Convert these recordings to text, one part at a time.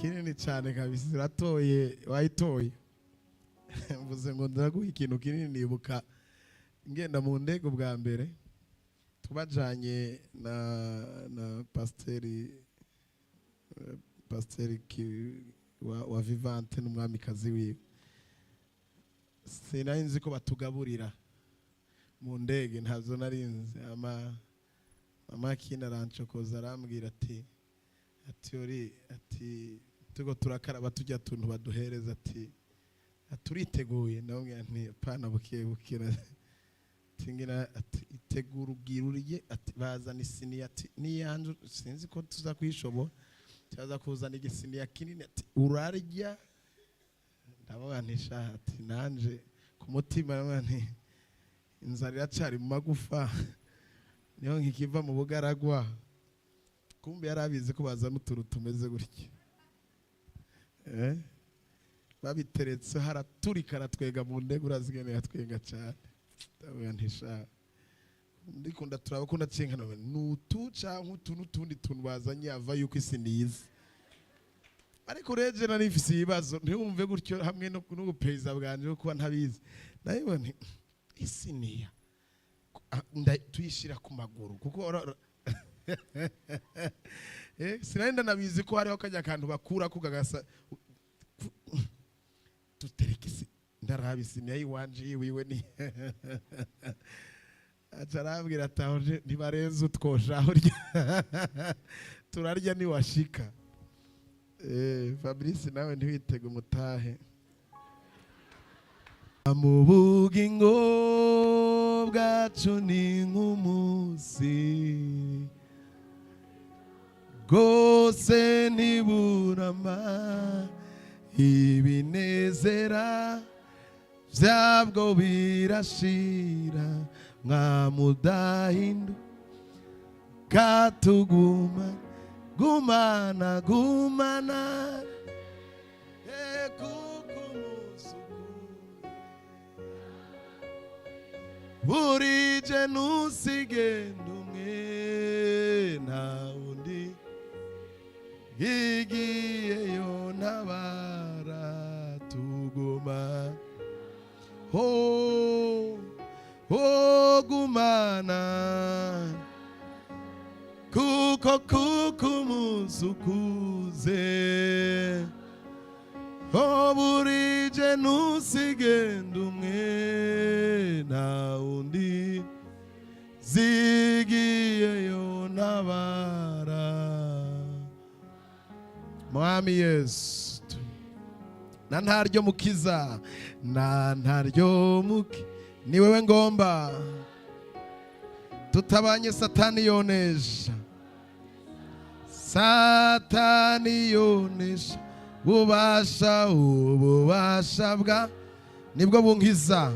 kinini cyane kabisa iratoye wayitoye mvuze ngo ndaguha ikintu kinini nibuka ngenda mu ndege bwa mbere tubajanye na pasteri wa Vivante n'umwamikazi wiwe sinari ko batugaburira mu ndege ntazo narinzi mama kina ranchokoza arambwira ati tugo turakaraba tujya tuntu baduhereza ati turiteguye nawe nti pana bukira tingira ati itegura ubwiruriye ati bazana isiniya ati niyanje sinzi ko tuza kwishobora cyaza kuzana igisiniya kinini ati urarya ndavuga nti ati nanje ku mutima nti inzara iracari mu magufa niyo nkikiva mu bugaragwa kumbe yarabize ko bazana utuntu tumeze gutya babiteretse haraturika aratwega mu ndege urazigene yatwenga cyane ndavuga nti ndikunda turabakunda cinkana nutuca nk'utuntu tundi tuntu bazanye ava yuko isi niyizi ariko reje nari mfise ibibazo ntiwumve gutyo hamwe no n'ubupeza bwanje ko kuba ntabizi ndabibona isi niya tuyishira ku maguru kuko sinari nabizi ko hariho kajya kantu bakura kugagasa tutereke isi ndarabisi niyi wanje wiwe ni atarabwira ataje ntibarenze utwoshaho turarya ni washika Fabrice nawe ntiwitege umutahe mu bugingo bwacu ni nk'umusi gose ntiburama ibinezera byabwo birashira nka mudahindu katuguma gumana burije nusigenda umwe nta undi igiyeyo ntabara tuguma gumana kuko umusukuze burije nusigenda umwe nta undi zigiyeyo ntabara Mwami Yesu na ntaryo mukiza na ntaryo muki ni wewe ngomba tutabanye satani yonesha ububasha bwa nibwo bunkiza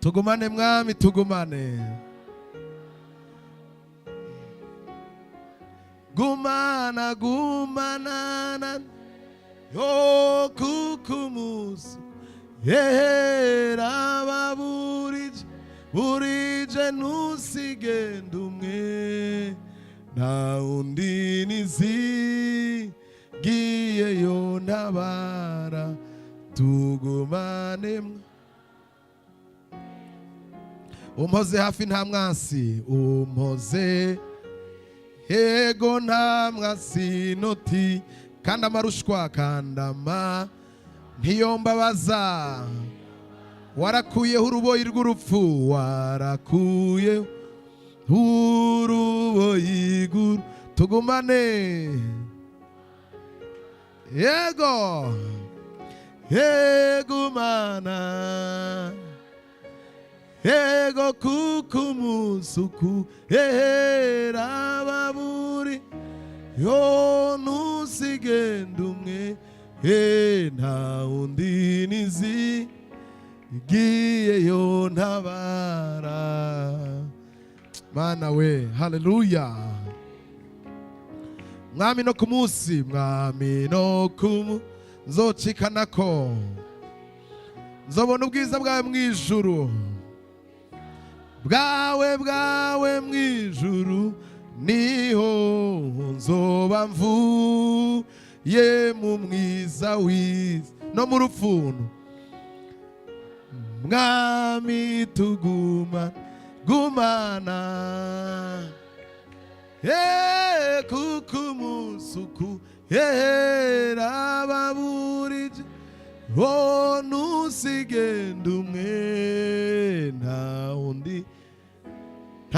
tugumane Mwami tugumane gumana yo kukumusu Yera burije nusigenda umwe nta undi nizigiyeyo ntabara tugumane umpoze hafi nta mwansi umpoze ego nta mwansi noti kandi amarushwa kandama ntiyombabaza warakuyeho uruboyi rw'urupfu warakuyeho uruboyi tugumane yego mana yego kukumusuku baburi yo nusigenda umwe nta undi nizigiyeyo ntabara Mana we haleluya Mwami no kumusi Mwami no nzocikanako nzobona ubwiza bwawe mwijuru bwawe mwijuru niho nzoba mvu ye mu mwiza wiza no mu rufuno mwami gumana kuko umusuku rababurije ntusigende umwe nta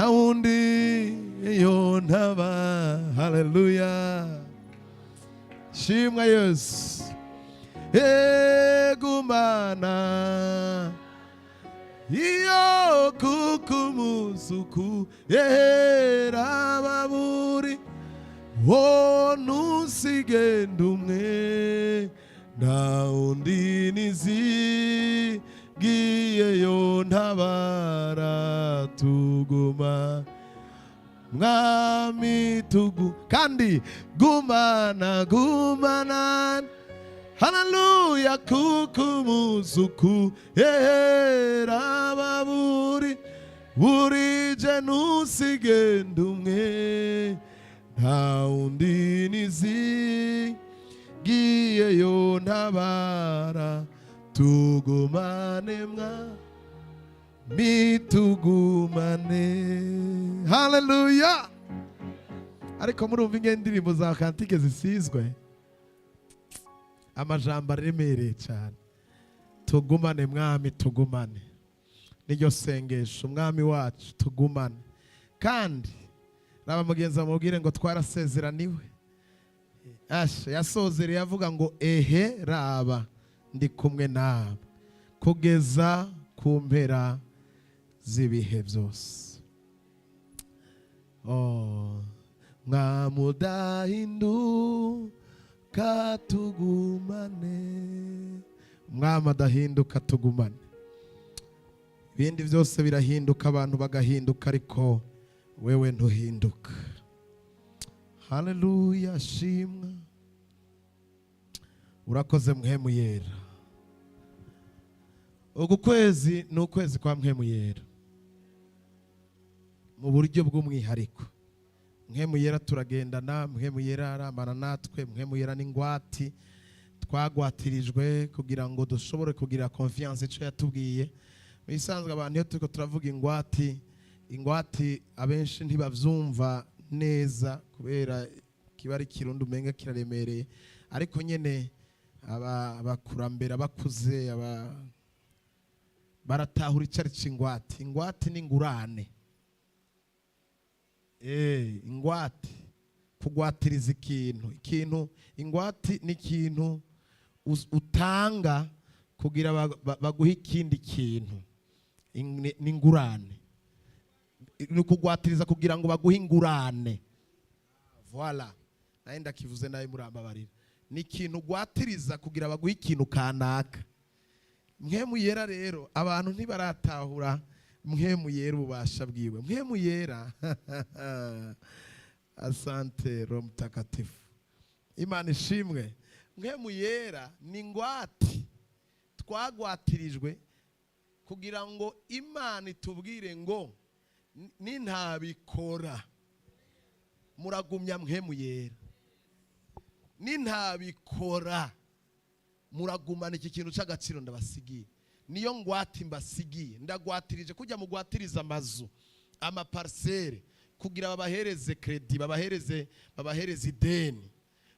wundi yo ntaba. Haleluya, shimwa Yesu. Gumana iyo kuko umusuku rababuri ntusigende umwe nta wundi nizigiyeyo ntabara tuguma mwami kandi gumana haleluya kuko umusuku rababuri burije ntusigende umwe nta wundi nizigiyeyo ntabara tugumane mwami tugumane. Haleluya. Ariko murumva indirimbo za kantike zisizwe amajambo aremereye cyane. Tugumane mwami tugumane, niryo sengesho mwami wacu tugumane. Kandi raba mugenzi amubwire ngo twarasezeraniwe. Yasozereye avuga ngo ehe raba ndi kumwe nawe kugeza ku mpera z'ibihe byose. Mwamudahinduka tugumane, mwama adahinduka tugumane. Ibindi byose birahinduka, abantu bagahinduka, ariko wewe ntuhinduka. Haleluya, shimwa. Urakoze Mpwemu Yera. Uku kwezi ni ukwezi kwa Mpwemu Yera mu buryo bw'umwihariko. Mpwemu Yera turagendana, Mpwemu Yera arambana natwe, Mpwemu Yera n'ingwati twagwatirijwe kugira ngo dushobore kugira confiance icyo yatubwiye. Bisanzwe abantu iyo turiko turavuga ingwati abenshi ntibavyumva neza kubera kiba ari kirundi umenga kiraremereye, ariko nyene abakurambera bakuze baratahura icari c'ingwati. Ingwati ni ingurane. Ingwati kugwatiriza ikintu. Ingwati ni ikintu utanga kugira baguha ikindi kintu. Ni ingurane. Ni kugwatiriza kugira ngo baguhe ingurane. Voilà, naenda kivuze nawe murambabarira. Ni ikintu gwatiriza kugira baguhe ikintu kanaka. Mpwemu Yera rero abantu ntibaratahura Mpwemu Yera ububasha bwiwe. Mpwemu Yera asante Roho Mtakatifu, Imana ishimwe. Mpwemu Yera ni ingwati twagwatirijwe kugira ngo Imana itubwire ngo nintabikora muragumya Mpwemu Yera, nintabikora muragumana iki kintu cy'agaciro ndabasigiye. Niyo ngwati mbasigiye. Ndagwatirije kujya mugwatiriza amazu, amaparcelle, kugira babahereze credit, babahereze ideni.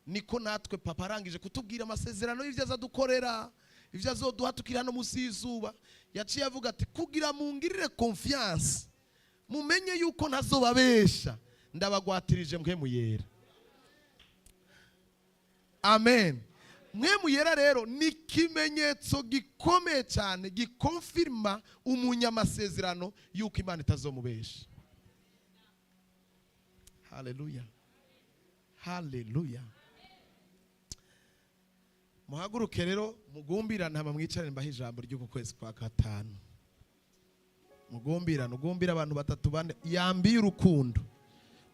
Niko natwe papa arangije kutubwira amasezerano y'ivyo azadukorera, ivyo azoduha tukiri hano munsi y'izuba. Yaciye avuga ati kugira mungirire confiance, mumenye yuko ntazobabesha, ndabagwatirije Mpwemu Yera. Amen. Mpwemu Yera rero ni kimenyetso gikomeye cyane gikonfirma umunyamasezerano yuko Imana itazomubesha. Haleluya, haleluya. Muhaguruke rero mugumbirana, mwicare mbaho ijambo ry'uku kwezi kwa gatanu. Mugumbirana, ugumbira abantu batatu bane. Yambi y'urukundo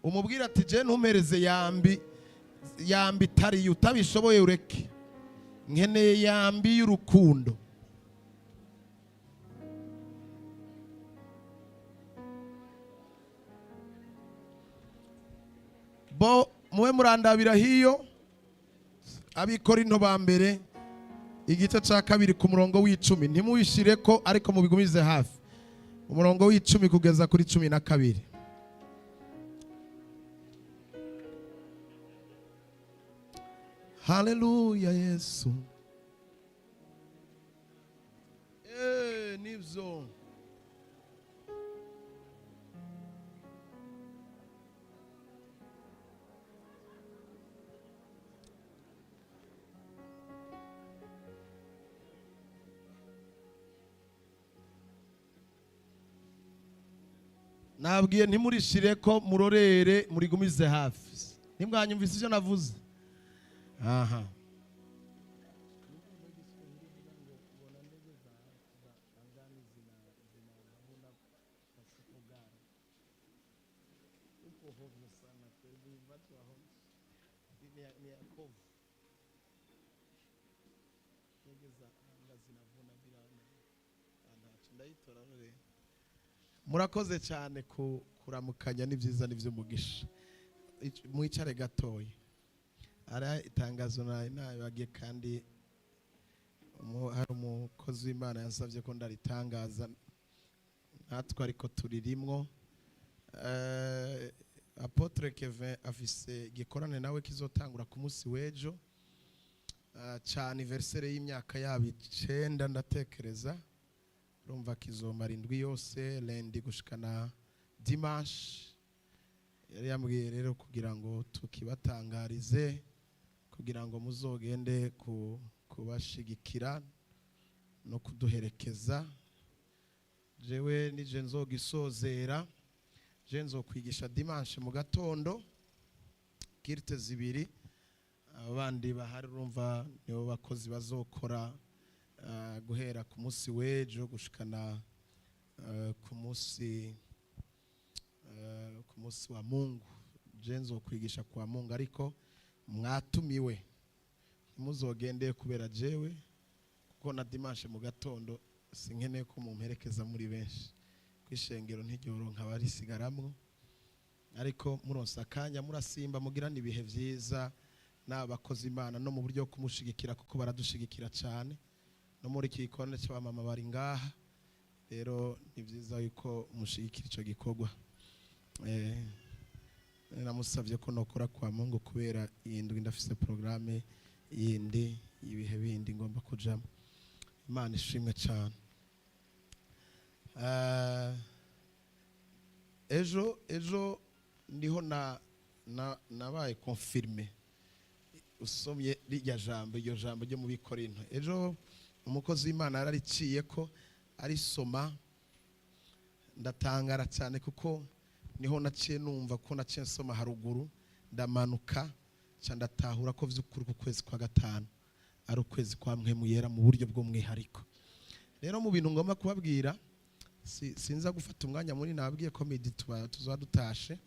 umubwira ati je ntumpereze yambi tari utabishoboye ureke, nkeneye yambi y'urukundo. Bo muwe murandabira hiyo, Abikorinto ba mbere igice cya kabiri ku murongo w'icumi, ntimubishire ko ariko mubigumize hafi, umurongo w'icumi kugeza kuri 12. Haleluya Yesu. Nivyo nabwiye ntimurishire ko murorere murigumize hafi. Ntimwanyumvise ivyo navuze? Aha. Murakoze cyane kuramukanya n'ibyiza n'ivy'umugisha. Mwicare gatoya. Ara itangazo nabagiye kandi hari umukozi w'Imana yansavye ko ndaritangaza, natwe ariko turirimwo. Apotre Kevin afise gikorane nawe kizotangura ku munsi w'ejo ca anniversaire y'imyaka yabo 9 ndatekereza. Urumva kizomara indwi yose lundi gushikana dimanche. Yari yambwiye rero kugira ngo tukibatangarize, kugira ngo muzogende kubashigikira no kuduherekeza. Jewe nije nzogisozera, je nzokwigisha dimanche mu gatondo kirite 2. Abandi bahari urumva nibo bakozi bazokora guhera ku munsi w'ejo gushikana ku munsi wa Mungu. Je nzokwigisha kwa Mungu, ariko mwatumiwe muzogende kubera jewe, kuko na dimanche mu gatondo sinkeneye ko mumperekeza muri benshi kwishengero ntigihoronka barisigaramwo, ariko muronsa akanya murasimba mugirana ibihe vyiza n'abakozi Imana no mu buryo kumushigikira, kuko baradushigikira cyane no muri kikone cy'abamama bari ngaha. Rero ni vyiza yuko mushigikira ico gikorwa. Namusavye ko nokora kwa Mungu kubera indwi ndafise programme yindi ibihe bindi ngomba kujamo. Imana ishimwe cyane. Ejo ndiho nabaye confirmé usomye iryo jambo ryo mu Bikorinto. Ejo umukozi w'Imana yarariciye ko arisoma, ndatangara cyane kuko niho naciye numva ko naciye nsoma haruguru, ndamanuka cyane ndatahura ko vy'ukuri ku kwezi kwa gatanu ari ukwezi kwa Mpwemu Yera mu buryo bwo mwihariko. Rero mu bintu ngomba kubabwira, sinza gufata umwanya muri nabwiye ko midi tuzadutashe,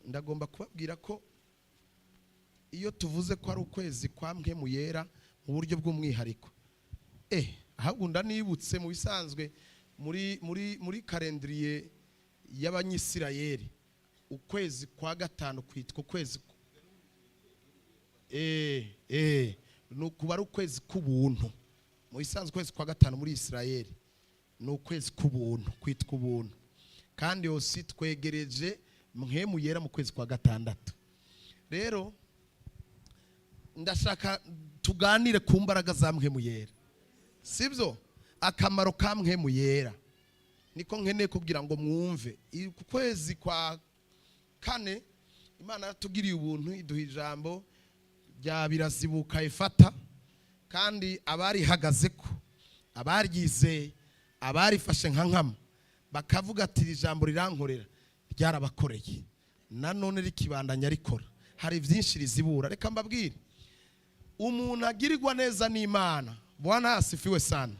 ndagomba kubabwira ko iyo tuvuze ko ari ukwezi kwa Mpwemu Yera mu buryo bw'umwihariko, ahubwo ndanibutse mu bisanzwe muri calendrier y'Abanyisirayeli ukwezi kwa gatanu kwitwa ukwezi nukuba ari ukwezi k'ubuntu. Mu bisanzwe ukwezi kwa gatanu muri Isirayeli ni ukwezi k'ubuntu, kwitwa ubuntu, kandi yose twegereje Mpwemu Yera mu kwezi kwa gatandatu. Rero ndashaka tuganire ku mbaraga za Mpwemu Yera, sibyo? Akamaro ka Mpwemu Yera niko nkeneye kugira ngo mwumve. Ku kwezi kwa kane Imana yatugiriye ubuntu, iduha ijambo rya birazibuka ifata, kandi abari hagaze ko abaryizeye abarifashe nka nkama bakavuga ati ijambo rirankorera, ryarabakoreye nanone rikibandanya rikora. Hari byinshi rizibura. Reka mbabwire, umuntu agirirwa neza n'Imana, Bwana asifiwe sana.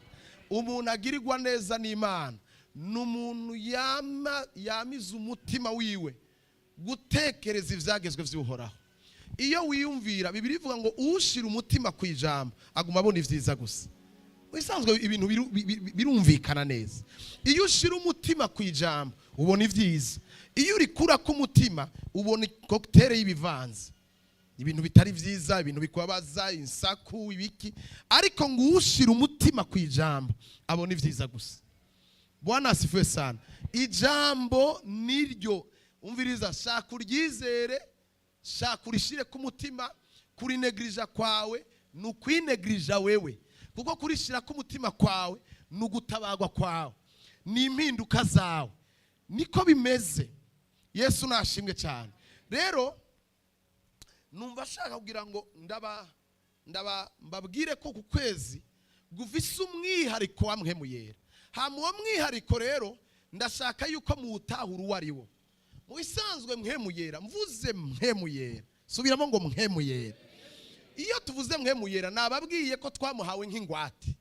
Umuntu agirirwa neza n'Imana n'umuntu yamiza umutima wiwe gutekereza ivyagezwe vy'uhoraho. Iyo wiyumvira, Bibiri ivuga ngo ushira umutima ku ijambo aguma abona ivyiza gusa. Bisanzwe ibintu birumvikana neza. Iyo ushira umutima ku ijambo ubona ivyiza, iyo urikura ku mutima ubona cocktail y'ibivanze. ibintu bitari vyiza, ibintu bikubabaza, insaku, ibiki, ariko ngo ushira umutima kwijambo abona ivyiza gusa. Bwana asifiwe sana. Ijambo niryo umviriza, shaka uryizere, shaka urishire ku mutima. Kuri negrija kwawe nukwinegrija wewe, kuko kurishira ku mutima kwawe nugutabagwa kwawe, ni impinduka zawe, niko bimeze. Yesu nashimwe cyane. Rero numva shaka kugira ngo mbabwire ko ku kwezi gufise umwihariko wa Mpwemu Yera. Hama uwo mwihariko rero ndashaka yuko muwutahura uwo ari wo. Mu isanzwe Mpwemu Yera, mvuze Mpwemu Yera, subiramo ngo Mpwemu Yera. Iyo tuvuze Mpwemu Yera nababwiye ko twamuhawe nk'ingwate.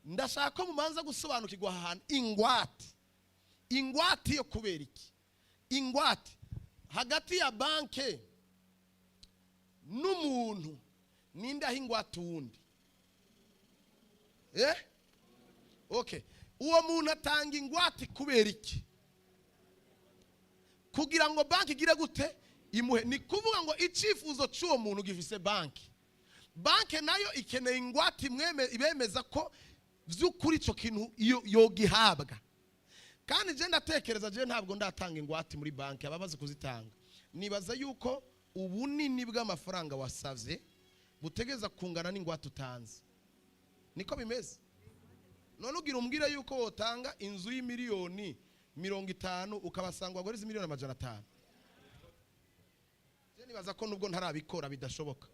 Ndashaka ko mumanza gusobanukirwa ahantu ingwate. Ingwate yo kubera iki? Ingwate hagati ya banke n'umuntu ninda hingwate uwundi. Okay. Uwo muntu atanga ingwate kubera iki? Kugira ngo banki igire gute? Imuhe. Ni kuvuga ngo icifuzo cy'uwo muntu gifise banki. Banki nayo ikeneye ingwate ibemeza ko vy'ukuri ico kintu yogihabwa. Kandi je ndatekereza je ntabwo ndatanga ingwate muri banki, ababaze kuzitanga. Nibaza yuko ubunini bw'amafaranga wasavye butegeza kungana n'ingwate utanze. Niko bimeze. None ugira umbwire yuko wotanga inzu y'imiliyoni 50 ukabasangwa gore z'imiliyoni 500. Je nibaza ko nubwo ntarabikora bidashoboka.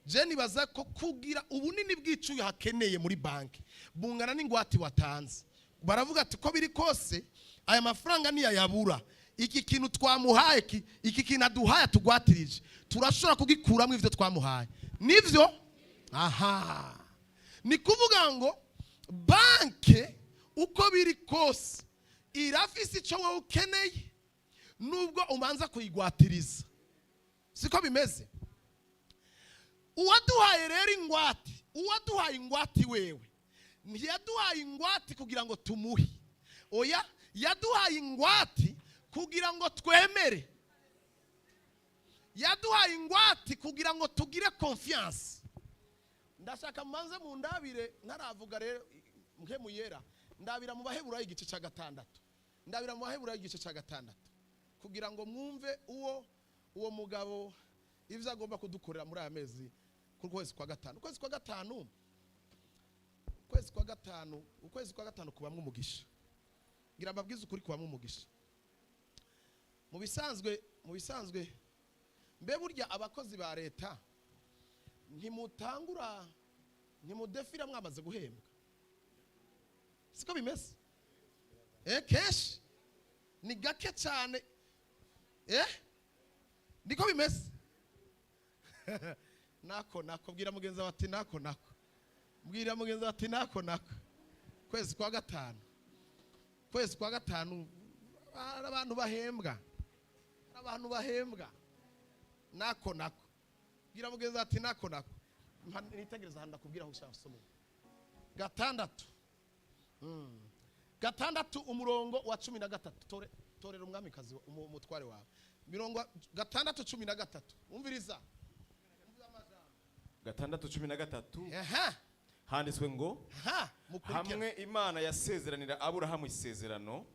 Je nibaza ko kugira ubunini bw'icuye hakeneye muri banki bungana n'ingwate watanze. Baravuga ati ko biri kose aya mafaranga ni yayabura, iki kintu twamuhaye, iki kintu aduhaye tugwatirije, turashobora kugikuramo ivyo twamuhaye. Nivyo? Aha. Ni kuvuga ngo banke uko biri kose irafise ico wowe ukeneye nubwo umanza kuyigwatiriza. Siko bimeze? Uwaduhaye rero ingwate, uwaduhaye ingwate wewe ntiyaduhaye ingwate kugira ngo tumuhe. Oya, yaduhaye ingwate kugira ngo twemere. Yaduhaye ingwate kugira ngo tugire confiance. Ndashaka manze mu ndabire ntaravuga rero Mpwemu Yera. Ndabira mu Baheburayo igice cya 6. Ndabira mu Baheburayo igice cya 6 kugira ngo mwumve uwo mugabo ivyo agomba kudukorera muri aya mezi ku kwezi kwa 5. Ukwezi kwa 5, ukwezi kwa 5 kubamwe umugisha. Ngira mbabwize ukuri kubamwe umugisha. Mu bisanzwe mbe burya abakozi ba leta ntimudefira mwamaze guhembwa. Siko bimeze? Kesh ni gake cyane. Niko bimeze? Nako bwira mugenzi bati nako. Mbwira mugenzi bati nako. Kwezi kwa 5. Kwezi kwa 5 abantu bahembwa. Abantu bahembwa. Nako. Bwira mugenzi bati nako. Nitegereza handa kubwira aho ushaka somo. 6. 6 umurongo wa 13. Torera umwamikazi umutware wawe. 6:13. Umviriza. 6:13. Handitswe ngo hamwe Imana yasezeranira Aburahamu isezerano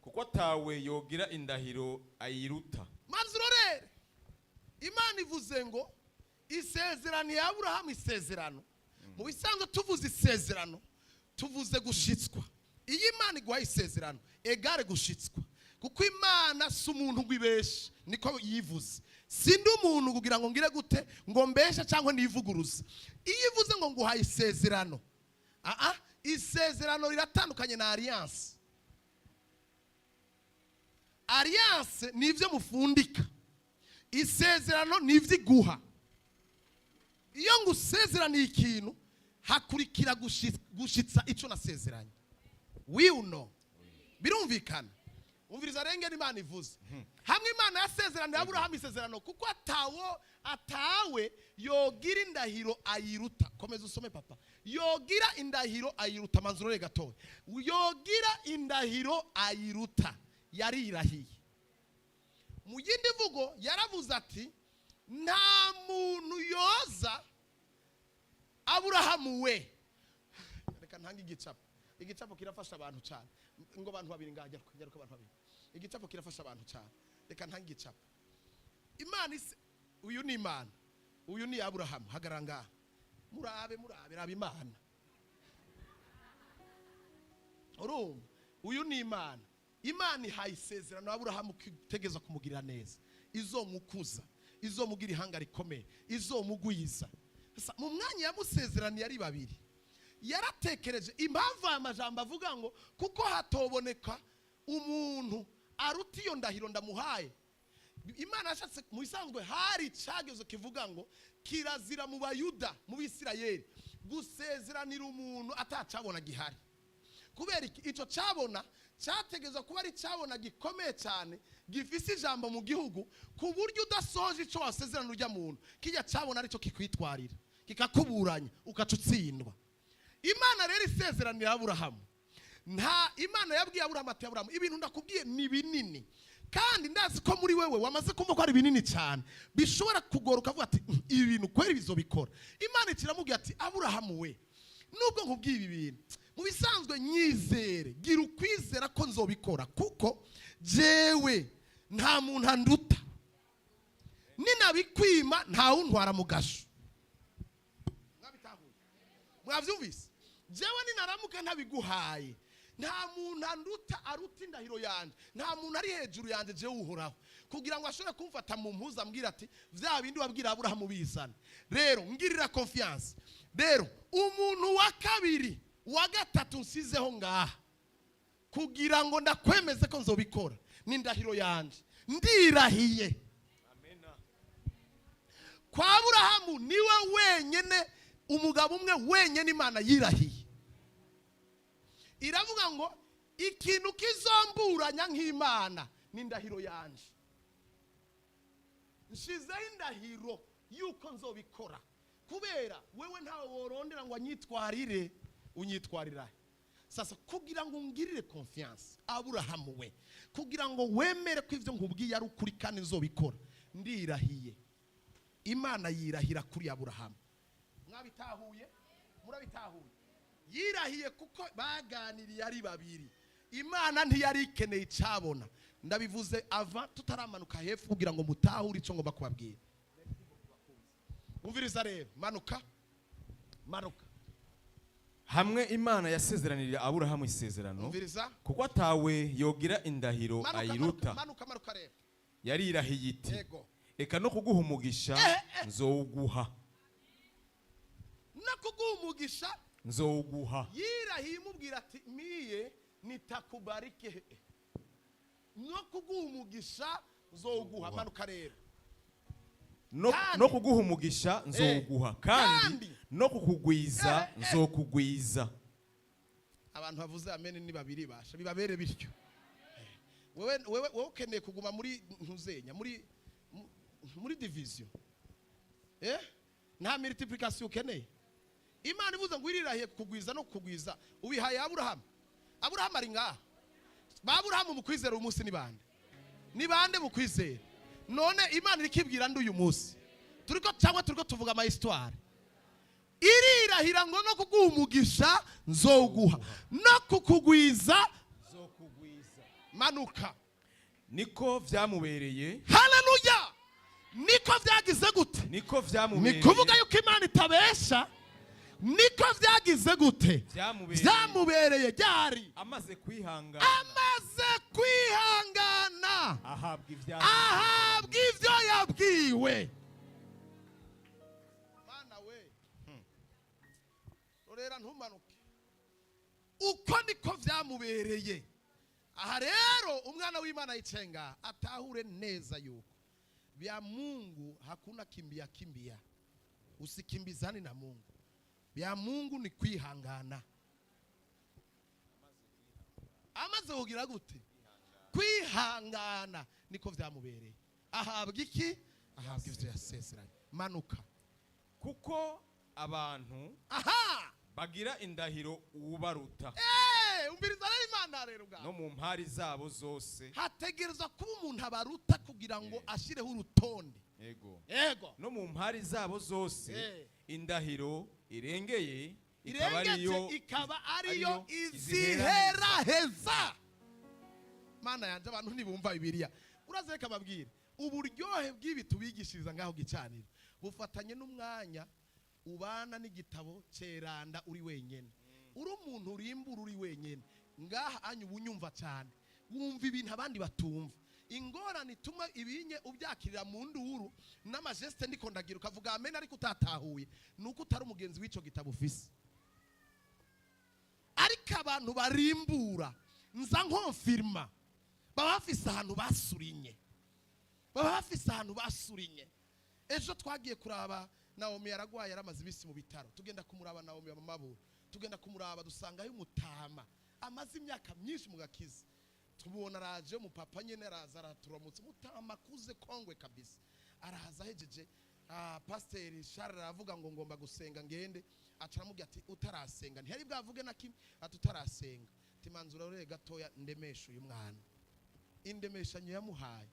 kuko atawe yogira indahiro ayiruta. Mazurore Imana ivuze ngo isezerano ya Aburahamu isezerano. Mu bisanzwe tuvuze isezerano tuvuze gushitswa. Iyi Imana igwaye isezerano egare gushitswa. Kuko Imana si umuntu gwibesha, niko yivuze. Sindi umuntu kugira ngo ngire gute ngo mbesha cyangwa nivuguruza. Iyo ivuze ngo nguhaye isezerano, isezerano riratandukanye na alliance. Alliance nivyo mufundika, isezerano nivyo iguha. Iyo ngusezeraniye ikintu hakurikira gushitsa ico nasezeranye. We know. Birumvikana. Umviriza rengera Imana ivuze. Hamwe Imana yasezerano ya Aburahamu isezerano kuko atawe yogira indahiro ayiruta. Komeza usome papa. Yogira indahiro ayiruta, manzurore gatoya. Yogira indahiro ayiruta. Yarirahiye. Mu yindi vugo yaravuze ati nta muntu yoza Aburahamu we. Reka ntange igicapo kirafasha abantu cyane ngo abantu babiri ngajya ko abantu babiri. Igicapo kirafasha abantu cyane. Reka ntange igicapo. Imana uyu ni Imana, uyu ni Aburahamu. Hagaranga murabe raba Imana. Urumva uyu ni Imana. Imana ihaye isezerano Aburahamu kitegeza kumugirira neza, izomukuza, izomugira ihanga rikomeye, izomugwiza. Mu mwanya yamusezeraniye ari babiri, yaratekereje impamvu amajambo avuga ngo kuko hatoboneka umuntu aruta iyo ndahiro ndamuhaye. Imana yashatse mu bisanzwe hari cyagezo kivuga ngo kirazira mu Bayuda mu Bisirayeli gusezeranira umuntu atacabona gihari. Kubera icyo cyabona cyategeza kuba ari cyabona gikomeye cyane gifise ijambo mu gihugu ku buryo udasoje ico wasezerana ujya muntu kijya cyabona ari cyo kikwitwarira kikakuburanya ukacutsindwa. Imana rero isezeranira Aburahamu. Nta Imana yabwiye Aburahamu ati Aburahamu ibintu ndakubwiye ni binini kandi ndazi ko muri wewe wamaze kumva ko ari binini cyane bishobora kugoroka avuga ati ibi bintu kweri bizobikora. Imana ikiramubwiye ati Aburahamu we nubwo nkubwiye ibi bintu mu bisanzwe nyizere gira ukwizera ko nzobikora kuko jewe nta muntu anduta ninabikwima nta wuntwara mu gasho. Mwavyumvise jewe ninaramuka ntabiguhaye nta muntu anduta aruta indahiro yanje, nta muntu ari hejuru yanje jewe uhoraho kugira ngo ashobore kumfata mu mpuza ambwira ati vya bindi wabwira Aburahamu bizana. Rero ngirira confiance. Rero umuntu wa kabiri wa gatatu nsizeho ngaha kugira ngo ndakwemeze ko nzobikora ni ndahiro yanje ndirahiye. Amena. Kwa Aburahamu niwe wenyene umugabo umwe wenyene Imana yirahiye. Iravuga ngo ikintu kizomburanya nk'Imana ni ndahiro yanje. Nshizeho indahiro yuko nzobikora kubera wewe ntawe worondera ngo anyitwarire unyitwarira. Sasa kugira ngo ngirire confiance Aburahamu we kugira ngo wemere ko ivyo nkubwiye ari ukuri kandi nzobikora ndirahiye. Imana yirahira kuri Aburahamu. Mwabitahuye? Murabitahuye? Yirahiye kuko baganiriye ari babiri. Imana ntiyari ikeneye cyabona. Ndabivuze ava tutaramanuka hepfo kugira ngo mutahure ico ngo bakubabwira. Umviriza rero manuka hamwe Imana yasezeranira Aburahamu isezerano kuko atawe yogira indahiro ayiruta. Manuka rero yarirahiye iti eka no kuguha umugisha nzowuguha. No kuguha umugisha nzowuguha. Yirahiye imubwira ati miye nitakubarike. No kuguha umugisha nzowuguha. Manuka rero no kuguha umugisha nzowuguha kandi no kukugwiza nzokugwiza. Abantu bavuze amen ni babiri basha bibabere bityo. Wewe ukeneye kuguma muri ntuzenya muri division nta multiplication ukeneye. Imana ivuze ngo irirahiye kugwiza no kugwiza ubihaye Aburahamu. Aburahamu ari ngaha. Ba Aburahamu mu kwizera umunsi ni bande mu kwizera. None Imana irikibwira ndi uyu munsi turiko tuvuga ama histoire. Irirahira ngo no kuguha umugisha nzowuguha no kukugwiza nzokugwiza. Manuka. Niko vyamubereye. Haleluya. Niko vyagize gute? Niko vyamubereye. Ni kuvuga yuko Imana itabesha. Niko vyagize gute? Vyamubereye ryari? Amaze kwihangana. Ahabwa ivyo yabwiwe. Mana we. Rorera ntumanuke. Uko niko vyamubereye. Aha rero umwana w'Imana yicenga atahure neza yuko vya Mungu hakuna kimbia. Usikimbizani na Mungu. Vya Mungu ni kwihangana. Amaze kugira gute? Kwihangana niko vyamubereye. Ahabwa iki? Ahabwa ivyo yasezeranye. Manuka. Kuko abantu bagira indahiro ubaruta. Umbiriza rero Imana rero bwa. No mu mpari zabo zose. Hategereza kuba umuntu abaruta kugira ngo ashireho urutonde. Ego. No mu mpari zabo zose indahiro irengeye ikaba ariyo iziheraheza. Mana yanje abantu ntibumva Bibiliya. Uraze reka babwire uburyohe bw'ibi tubigishiriza ngaho gicanira bufatanye n'umwanya ubana n'igitabo ceranda uri wenyene. Uri umuntu urimbura uri wenyene ngaha anyu bunyumva cyane wumva ibintu abandi batumva. Ingorane ituma ibinye ubyakirira mu nduru n'amajeste ndiko ndagira ukavuga amen ariko utatahuye nuko utari umugenzi w'ico gitabo ufise. Ariko abantu barimbura nza nkonfirma baba bafise ahantu basurinye. Ejo twagiye kuraba Naomi yaragwaye yaramaze ibisi mu bitaro. Tugenda kumuraba Naomi wa mamabura. Tugenda kumuraba dusanga y'umutama amaze imyaka myinshi mu gakiza. Tubona araje mu papa nyene araza araturamutse mutama kuze kongwe kabisa. Araza hejeje pasteur Charles aravuga ngo ngomba gusenga ngende acaramubwira ati utarasenga ntihari bwavuge na kimwe atutarasenga. Timanzura rure gatoya ndemesha uyu mwana. Indemeshanyo yamuhaye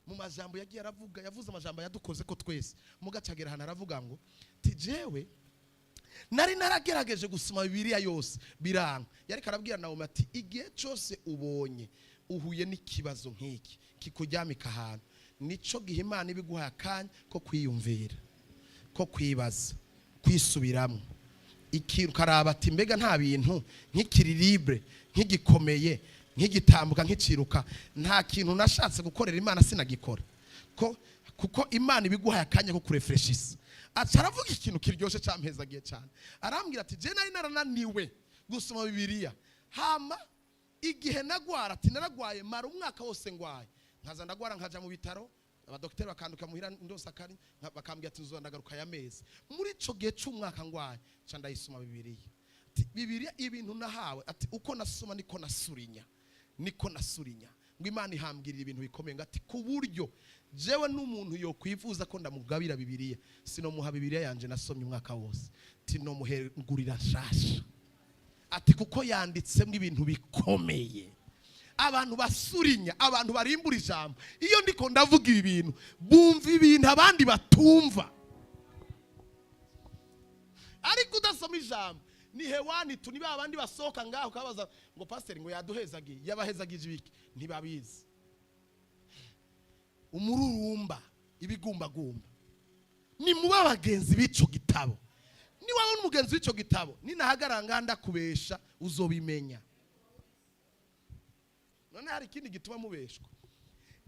mu majambo yagiye aravuga yavuze amajambo yadukoze ko twese mugacagera hana aravuga ngo tijewe nari naragerageje gusoma Bibiliya yose biranga. Yari karabwira Naomi ati igihe cyose ubonye uhuye n'ikibazo nk'iki kikujyamika ahantu nico gihe Imana ibiguha akanya ko kwiyumvira ko kwibaza kwisubiramo ikintu karaba ati mbega nta bintu nk'ikiri libre nk'igikomeye nk'igitambuka nk'iciruka nta kintu nashatse gukorera Imana sinagikora kuko Imana ibiguha akanya ko kurefreshisa. Ataravuga ikintu kiryoshe cyampezagiye cyane arambwira ati je nari narananiwe gusoma Bibiliya hama igihe nagwara ati naragwaye mara umwaka wose ngwaye nkaza ndagwara nkaja mu bitaro abadokiteri bakanduka muhira ndose akari bakambwira ati uzondagaruka ya mezi muri ico gihe cy'umwaka ngwaye ca ndayisoma Bibiliya ibintu nahawe ati uko nasoma niko nasurinya ngo Imana ihambirira ibintu bikomeye ngati ku buryo jewe n'umuntu yo kwifuza ko ndamugabira Bibiliya sino muha Bibiliya yanje nasomye umwaka wose tino muhengurira shasha ati kuko yanditsemo ibintu bikomeye. Abantu basurinya abantu barimbura ijambo iyo ndiko ndavuga ibi bintu bumva ibintu abandi batumva ariko udasoma ijambo ni hewani tu niba abandi basoka ngaho kabaza ngo pastor ngo yaduhezagiye yabahezagije ibiki ntibabizi. Umururumba ibigumbagumba ni muba bagenzi b'ico gitabo. Ni wawe umugenzi w'ico gitabo ninahagaranga ndakubesha uzobimenya. None hari ikindi gituma mubeshwa.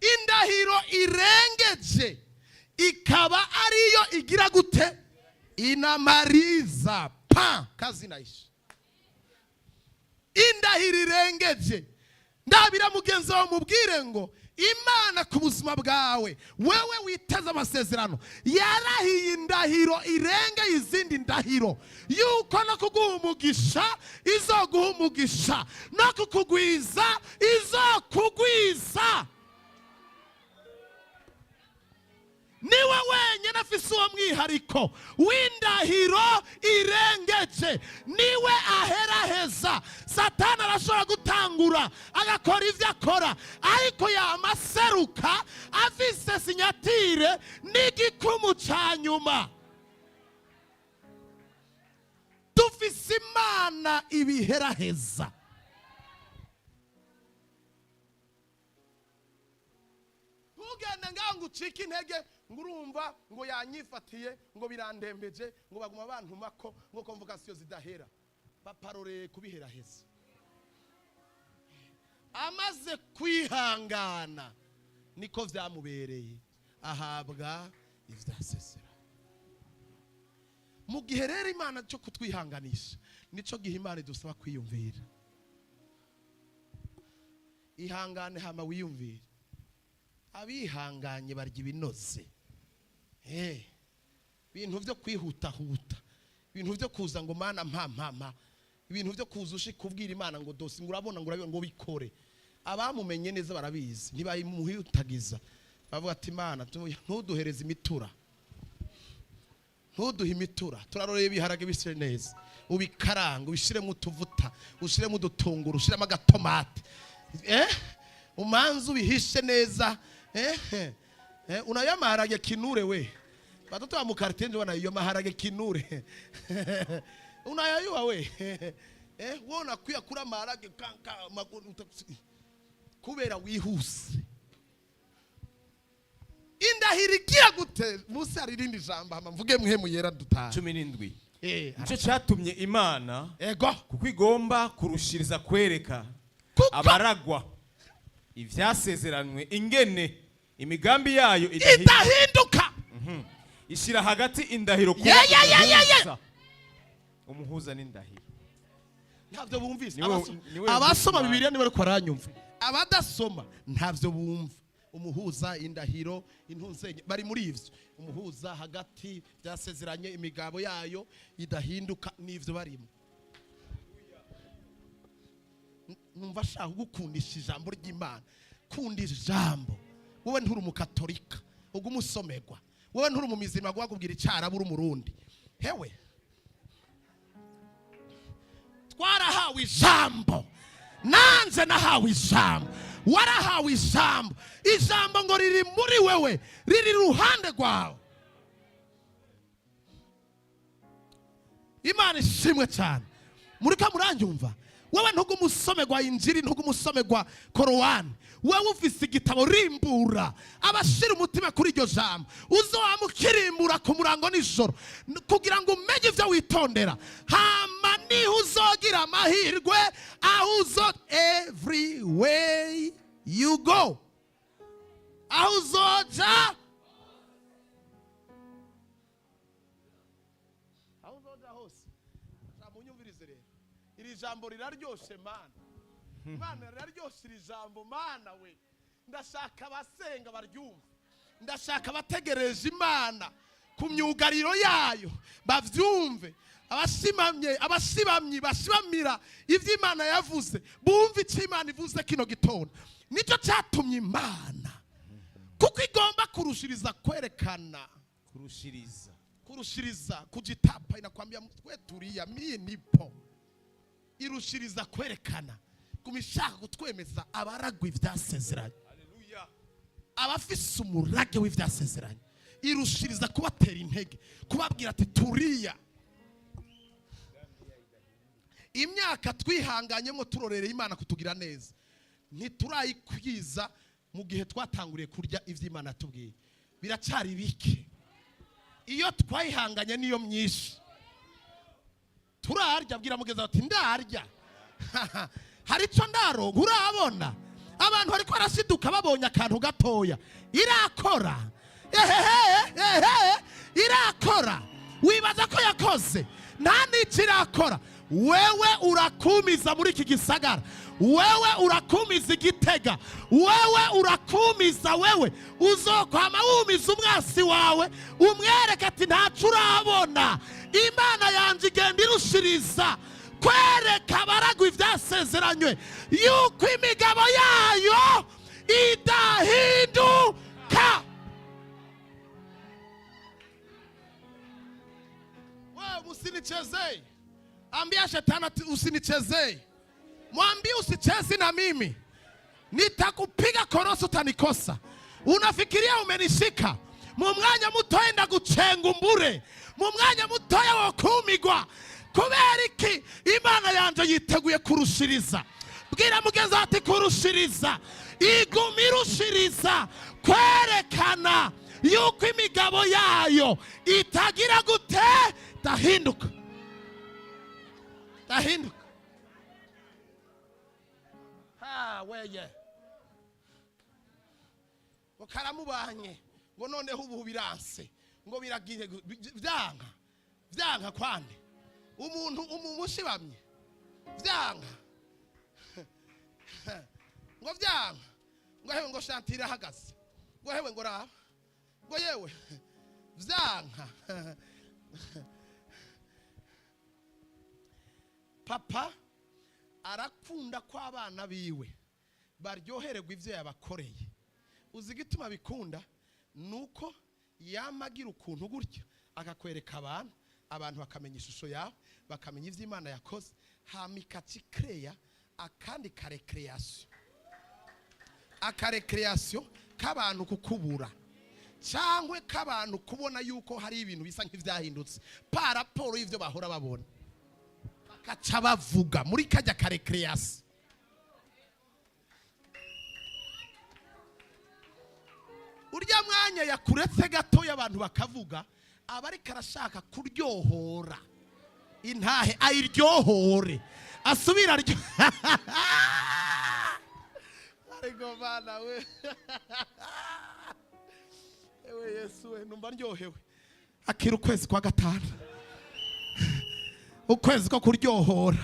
Indahiro irengeje ikaba ariyo igira gute inamariza kazi naisha. Indahiro irengeje ndabira mugenzi wawe mubwire ngo Imana ku buzima bwawe wewe witeze amasezerano yarahiye indahiro irenge izindi ndahiro yuko no kuguha umugisha izoguha umugisha no kukugwiza izokugwiza. Niwe wenyine afise uwo mwihariko w'indahiro irengeje niwe aheraheza. Satani arashobora gutangura agakora ivyo akora ariko yamaseruka afise sinyatire n'igikumu ca nyuma. Dufise Imana ibiheraheza. Ugenda ngaho ucika intege ngurumva ngo yanyifatiye ngo birandembeje ngo baguma abantu mako ngo convocation zidahera baparole kubiheraheza. Amaze kwihangana niko vyamubereye ahabwa ivyasesera. Mu gihe rero Imana cyo kutwihanganisha nico gihe Imana idusaba kwiyumvira. Ihangane hama wiyumvira. Abihanganye barya ibinoze. Ibintu byo kwihuta ibintu byo kuza ngo Mana mpa ibintu byo kuza ushikubwira Imana ngo dosi ngurabona ngo bikore. Abamumenye neza barabizi ntibayimuhutagiza bavuga ati Mana ntuduhereze imitura ntuduhe imitura turaroreye ibiharage bisire neza ubikaranga ubishiremo utuvuta ushiremo udutunguru ushiremo agatomate umanzu bihishe neza Unayo maharage kinure we. Batoto wa mukartie ndio wanayo maharage kinure. Unayayua we. Wona kuya kura maharage kanka kubera wihuse. Indahirikia gute Musa aririndi jambo hama mvuge Mpwemu Yera dutaha 17 nicyo cyatumye Imana kuko igomba kurushiriza kwereka abaragwa ivyasezeranywe ingene imigambi yayo idahinduka ishira hagati indahiro ku umuhuza n'indahiro. Ntavyo bumvise abasoma Bibiliya niba ariko aranyumva, abadasoma ntavyo bumva. Umuhuza, indahiro, intunzenye bari muri ivyo. Umuhuza hagati byasezeranye imigabo yayo idahinduka n'ivyo barimo. Numva shaka gukundisha ijambo ry'Imana. Kundisha ijambo. Wowe nturi umukatolika ugumusomerwa. Wowe nturi umumizima gwakubwira icara buri umurundi. Hewe twarahawe ijambo. Nanze nahawe ijambo. Warahawe ijambo. Ijambo ngo riri muri wewe, riri ruhande rwawe. Imana ishimwe cyane. Murika muranyumva. Wowe ntugumusomerwa injiri, ntugumusomerwa korowani. Wewe ufise igitabo rimbura abashira umutima kuri iryo jambo. Uzowamukirimbura ku murango nijoro kugira ngo umenye ivyo witondera. Hama niho uzogira amahirwe aho uzo every way you go. Aho uzoja hose. Munyumvirize rero. Iri jambo riraryoshe mana. Mana riraryoshe iri jambo mana we. Ndashaka abasenga baryumva. Ndashaka abategereje Imana ku myugariro yayo bavyumve. Abasibamyi bashibamira ivyo Imana yavuze bumva icyo Imana ivuze kino gitondo. Nicyo cyatumye Imana kuko igomba kurushiriza kwerekana, kurushiriza kujitapa. Inakwambia tweturiya minipo irushiriza kwerekana kumishaka kutwemeza abaragwa ivyasezeranye. Haleluya. Abafise umurage w'ivyasezeranye irushiriza kubatera intege, kubabwira ati turiya. Imyaka twihanganyemo turorereye Imana kutugira neza ntiturayikwiza mu gihe twatanguriye kurya ivyo Imana tubwiye. Biracari bike. Iyo twayihanganye niyo myinshi. Turarya bwira mugeza ati ndarya. Hari ico ndaronka urabona. Abantu bariko arasiduka babonye akantu gatoya. Irakora. Irakora. Wibaza ko yakoze. Nta n'ikirakora. Wewe urakumiza muri iki gisagara. Wewe urakumiza Igitega. Wewe urakumiza wewe. Uzokwama wumiza umwasi wawe. Umwereka ati ntacu urabona. Imana yanje igenda irushiriza kwereka abaragwa ivyasezeranywe yuko imigabo yayo idahinduka. Wewe usinichezee. Ambia shetani usinichezee. Mwambie usicheze na mimi. Nitakupiga korosi utanikosa. Unafikiria umenishika. Mu mwanya mutoya ndagucenga umbure. Mu mwanya mutoya wo kumigwa. Kubera iki Imana yanje yiteguye kurushiriza. Bwira mugeza ati kurushiriza. Igumirushiriza kwerekana yuko imigabo yayo itagira gute dahinduka. Dahinduka. Weye ngo karamubanye ngo noneho ubu biranse ngo biragiye vyanga kwande umuntu umushibamye vyanga ngo vyanga ngo hewe ngo shantira hagaze ngo hewe ngo raba ngo yewe vyanga. Papa arakunda ko abana biwe baryohererwa ivyo yabakoreye. Uzi gituma bikunda nuko yamagira ukuntu gutya akakwereka abantu bakamenya ishusho yawe, bakamenya ivyo Imana yakoze, hamikaci kreya akandi karekreation. Akarekreation k'abantu kukubura. cyangwa k'abantu kubona yuko hari ibintu bisa nk'ivyahindutse paraporo y'ivyo bahora babona bakaca bavuga muri kajya karekreasi. Urya mwanya yakuretse gato y'abantu bakavuga abari karashaka kuryohora intahe ayiryohore asubira ryo ariko bana we ewe Yesu we numva ndyohewe akira ukwezi kwa gatanu ukwezi ko kuryohora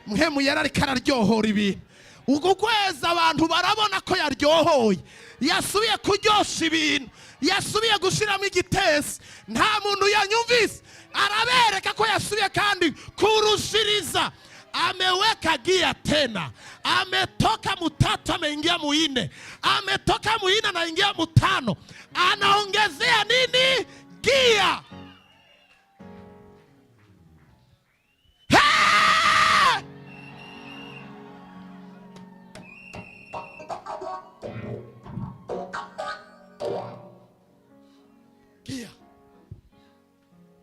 Mpwemu Yera ari kararyohora ibintu uko kwezi abantu barabona ko yaryohoye yasubiye kuryosha ibintu yasubiye gushiramo igitesi nta muntu yanyumvise arabereka ko yasubiye kandi kurushiriza. Ameweka gia tena, ametoka mutatu ameingia muine, ametoka muine anaingia mutano, anaongezea nini? Gia. Gia.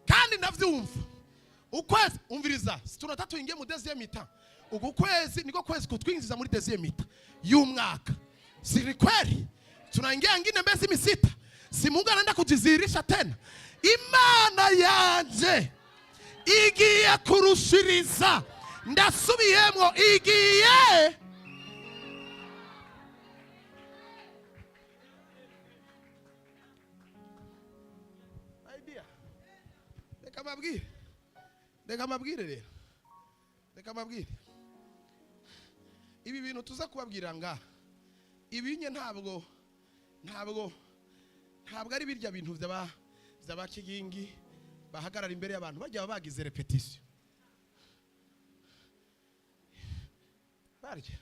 Kandi ndavyumva. Ukwezi umviriza tunatatu ingie mu deuxième mi-temps. Uku kwezi niko kwezi kutwinjiza muri deuxième mi-temps y'umwaka. Si kweli tunaingia ngine mbezi misita. Si Mungu anaenda kujizihirisha tena. Imana yanje igiye kurushiriza. Ndasubiyemo igiye idea. Reka mabwire rero. Reka mabwire. Ibi bintu tuza kubabwira nga. Ibinye ntabwo ari birya bintu by'abakigingi bahagarara imbere y'abantu bajya bagize repetition. Barya.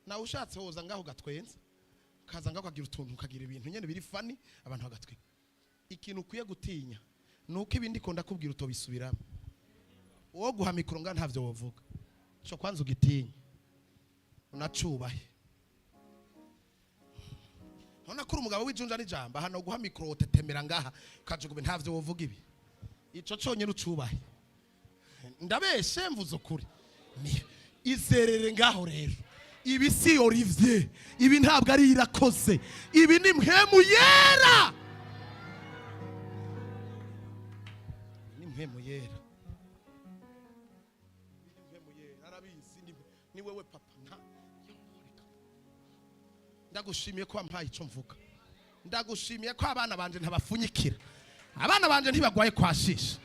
Na ushatse hoza ngaho gatwenza. Kaza ngaho kagira utuntu kagira ibintu nyene biri funny abantu bagatwe. Ikintu kuye gutinya nuko ibindi ko ndakubwira utobisubiramo. Uwo guha mikoro nga ntavyo wovuga. Cyo kwanza ugitinya. Unacubahe. Nona kuri umugabo w'ijunja n'ijamba hano guha mikoro tetemera ngaha kajugube ntavyo wovuga ibi. Ico conye n'ucubahe. Ndabeshe mvuze ukuri. Izerere ngaho rero. Ibi si Olivier. Ibi ntabwo ari irakoze. Ibi ni Mpwemu Yera. Ni Mpwemu Yera. Ni wewe papa ndagushimiye ko wampaye ico mvuga. Ndagushimiye ko abana banje ntabafunyikira. Abana banje ntibagwaye kwashisha.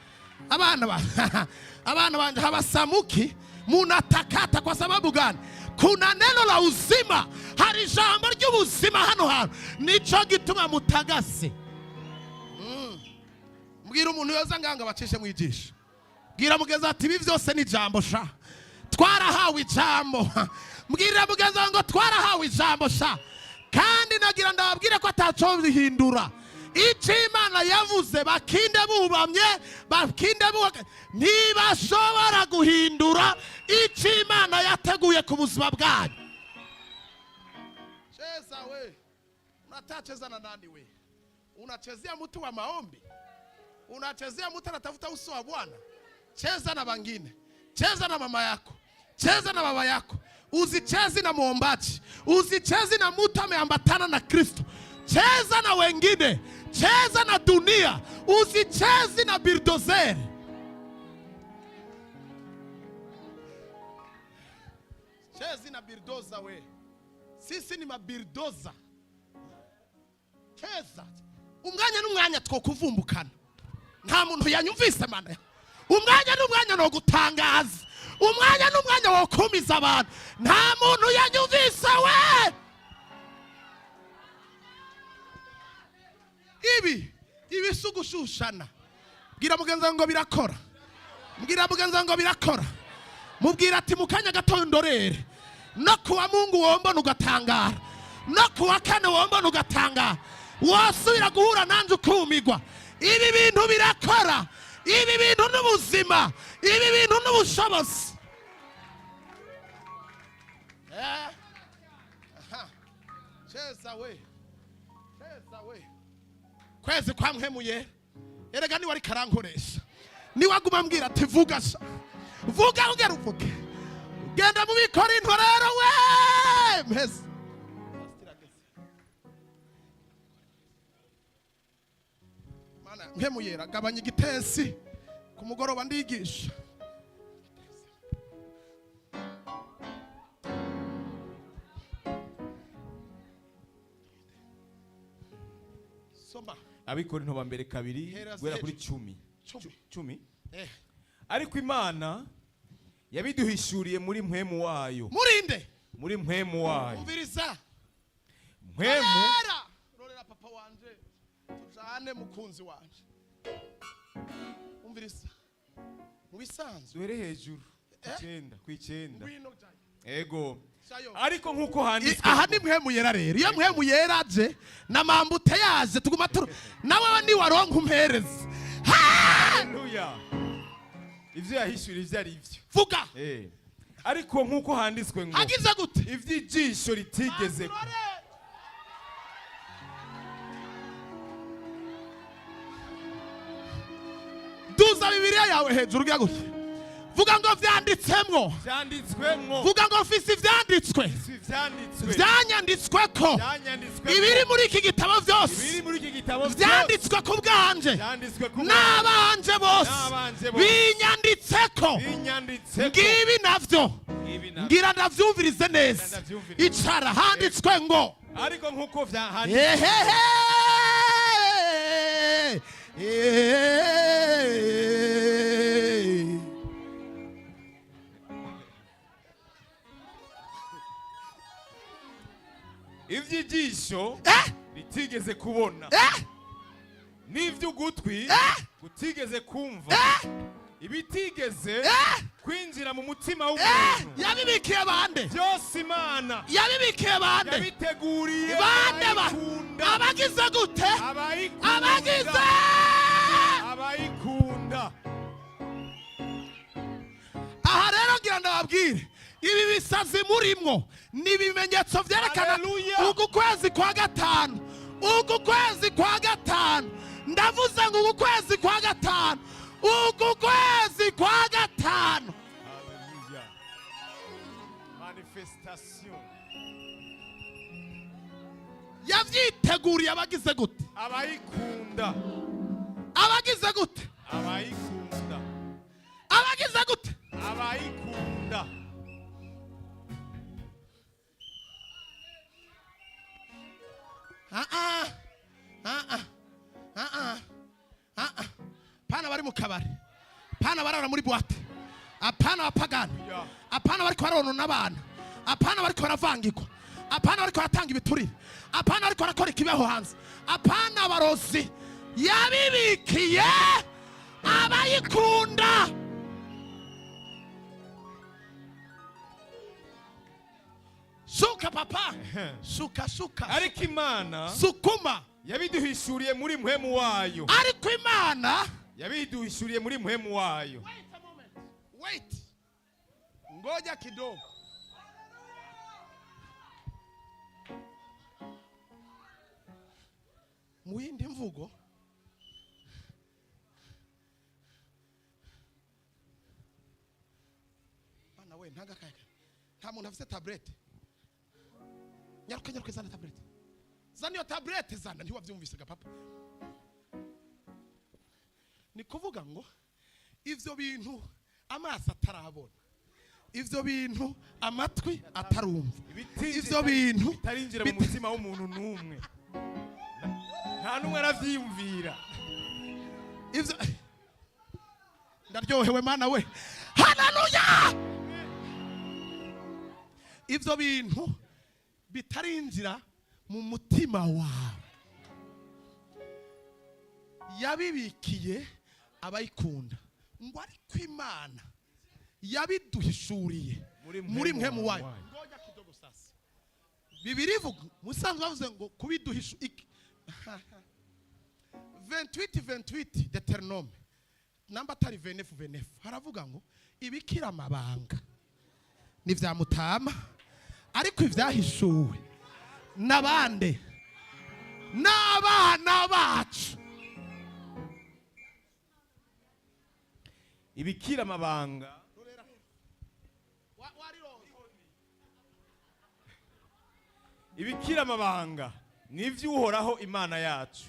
Abana banje habasamuki munatakata kwa sababu gani? Kuna neno la uzima, hari jambo ry'ubuzima hano hano. Nico gituma mutagase. Mbwira umuntu yoza nganga bacishe mwijisha. Bwira mugeza ati ibi byose ni jambo sha. Twarahawe ijambo. Mbwira mugeza ngo twarahawe ijambo sha. Kandi nagira ndababwire ko ataco bihindura. Ico Imana yavuze bakinde bubamye bakinde ntibashobora guhindura ico Imana yateguye ku buzima bwanyu. Cheza we. Unatacheza na nani we? Unachezea mtu wa maombi? Unachezea mtu anatafuta uso wa Bwana? Cheza na wengine. Cheza na mama yako. Cheza na baba yako. Usicheze na muombaji. Usicheze na mtu ameambatana na Kristo. Cheza na wengine. Cheza na dunia. Usicheze na bildozer. Cheza na bildoza we. Sisi ni mabildoza. Cheza. Umwanya n'umwanya twokuvumbukana. Nta muntu yanyumvise mana. Umwanya n'umwanya no gutangaza. Umwanya n'umwanya wo kumiza abantu. Nta muntu yanyumvise we. Ibi sugushushana. Bwira mugenza ngo birakora. Mbwira mugenza ngo birakora. Mubwira ati mukanya gato ndorere. No kuwa Mungu wombona ugatangara. No kuwa kane wombona ugatangara. Wasubira guhura nanje ukumigwa. Ibi bintu birakora. Ibi bintu n'ubuzima. Ibi bintu n'ubushobozi. Cheza we. Cheza we. kwezi kwa Mpwemu Yera erega ni wari karankoresha ni waguma ambwira ati vuga sha vuga ongera uvuge genda mu bikorinto rero we mpeze mana Mpwemu Yera gabanya igitensi ku mugoroba ndigisha soma Abikorinto ba mbere 2 gwera kuri 10 ariko Imana yabiduhishuriye muri Mpwemu wayo. Murinde muri Mpwemu wayo. Umviriza Mpwemu rorera papa wanje tujane mukunzi wanje. Umviriza mu bisanzwe duhere hejuru kw'icenda ngwino jaye ego ariko nkuko handitswe aha ni Mpwemu Yera rero iyo Mpwemu Yera aje na mambute yaje tuguma nawe ni waronka umpereza. Haleluya. Ivyo yahishura ivyo ari ivyo vuga ariko nkuko handitswe ngo hagize gute ivy'ijisho ritigeze duza Bibiliya yawe hejuru ugiye gute vuga ngo vyanditsemwo vuga ngo fisi vyanditswe vyanyanditsweko ibiri muri iki gitabo vyose vyanditswe ku bwanje n'abanje bose binyanditseko ngibi navyo ngira ndavyumvirize neza icara handitswe ngo ariko nkuko vyanditswe ivy'ijisho ritigeze kubona n'ivy'ugutwi kutigeze kumva ibitigeze kwinjira mu mutima w'umuntu yabibikiye bande byose Imana yabibikiye bande yabiteguriye bande abagize gute abayikunda. Aha rero ngira ndababwire ibi bisazi murimwo ni ibimenyetso vyerekana uku kwezi kwa gatanu ndavuze ngo uku kwezi kwa gatanu Hallelujah. Manifestation yavyiteguriye abagize gute abayikunda abagize gute abayikunda Pana bari mu kabari, pana barara muri boîte, apana bapagana, apana bari kwaronona abana, apana bari kwaravangirwa, apana bari kwaratanga ibiturire, apana bari kwarakora ikibeho hanze, apana barozi yabibikiye abayikunda. Suka papa, suka ariko Imana sukuma yabiduhishuriye muri Mpwemu wayo. Ariko Imana yabiduhishuriye muri Mpwemu wayo. Wait a moment. Wait. Ngoja kidogo. Mu yindi mvugo Bana we ntaga kaya. Nta muntu afite tablette. Nyaruka zana tablette. Zana yo tablette zana ntiwavyumvise ga papa. Ni kuvuga ngo ivyo bintu amaso atarabona, ivyo bintu amatwi atarumva, ivyo bintu bitarinjira mu mutima w'umuntu numwe, nta numwe aravyiyumvira. Ivyo ndaryohewe mana we, haleluya. Ivyo bintu bitarinjira mu mutima wawe yabibikiye abayikunda, ngo ariko Imana yabiduhishuriye muri Mpwemu wayo. Ngoja kidogo sasa. Bibiri ivuga musanzwe bavuze ngo kubiduhishu 28 Deuteronome namba tari 29 haravuga ngo ibikira amabanga ni vya mutama ariko ivyahishuwe nabande n'abana bacu. ibikira amabanga ibikira amabanga n'ivy'uhoraho Imana yacu,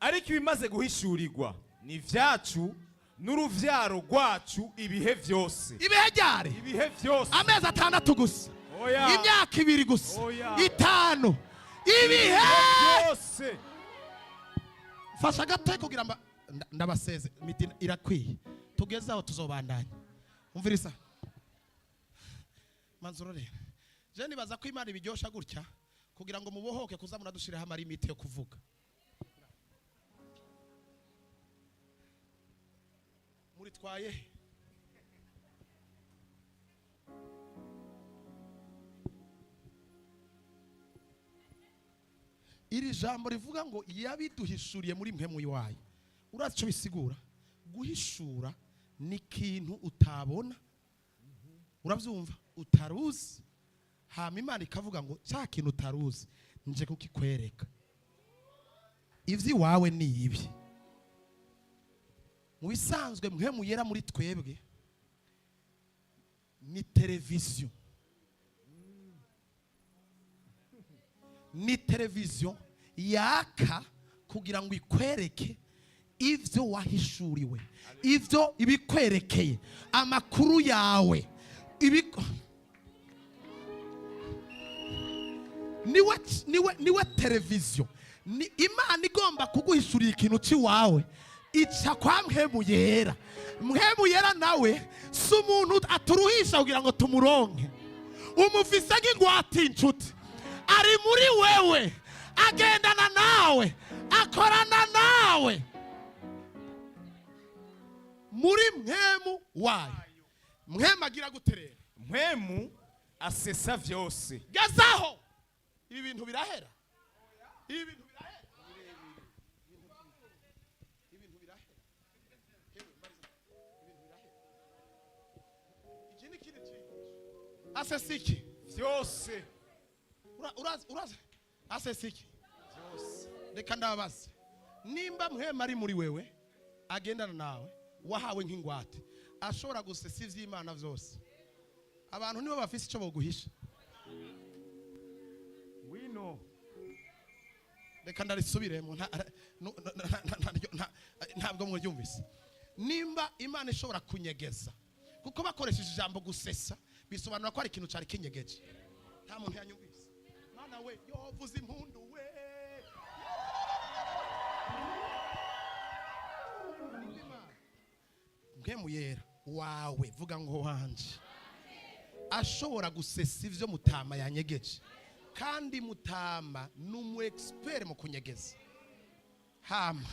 ariko ibimaze guhishurirwa ni ivyacu n'uruvyaro rwacu ibihe vyose. Ibihe ryari? Ibihe vyose. Amezi 6 gusa, imyaka 2 gusa, 5, ibihe byose. Fasha gate kugira ndabaseze midi irakwiye, tugeze aho tuzobandanya. Umvirisa manzurore, je nibaza ko Imana ibiryosha gutya kugira ngo mubohoke kuza munadushira hamwe imiti yo kuvuga. Muri twaye iri jambo rivuga ngo yabiduhishuriye muri Mpwemu wayo. Uraco bisigura guhishura ni kintu utabona, uravyumva, utaruzi, hama Imana ikavuga ngo cya kintu utaruzi nje kukikwereka. Ivyi wawe ni ibi. Mu bisanzwe Mpwemu Yera muri twebwe ni televiziyo. Ni televiziyo yaka kugira ngo ikwereke ivyo wahishuriwe, ivyo ibikwerekeye, amakuru yawe, niwe televiziyo. Ni Imana igomba kuguhishurira ikintu ciwawe, ica kwa Mpwemu Yera. Mpwemu Yera nawe si umuntu aturuhisha kugira ngo tumuronke, umufise nk'ingwate inshuti, ari muri wewe, agendana nawe, akorana nawe muri Mpwemu wayo. Mpwemu agira guterera, Mpwemu asesa vyose. Gazaho ibi bintu birahera, ibi bintu birahera, ibintu birahera, iki ni kiri asesiki vyose. Uraza asesiki vyose. Reka ndabaza, nimba Mpwemu ari muri wewe, agendana nawe, wahawe nk'ingwate, ashobora gusesa ivy'Imana vyose. Abantu nibo bafise ico boguhisha. Wino reka ndarisubiremo, ntabwo muryumvise. Nimba Imana ishobora kunyegeza, kuko bakoresheje ijambo gusesa bisobanura ko ari ikintu cyari kinyegeje, nta muntu yanyumvise. Mana we yovuza impundu we. Mpwemu Yera wawe, vuga ngo wanje, ashobora gusesa ivyo Mutama yanyegeje. Kandi Mutama numu expert mu kunyegeza. Hama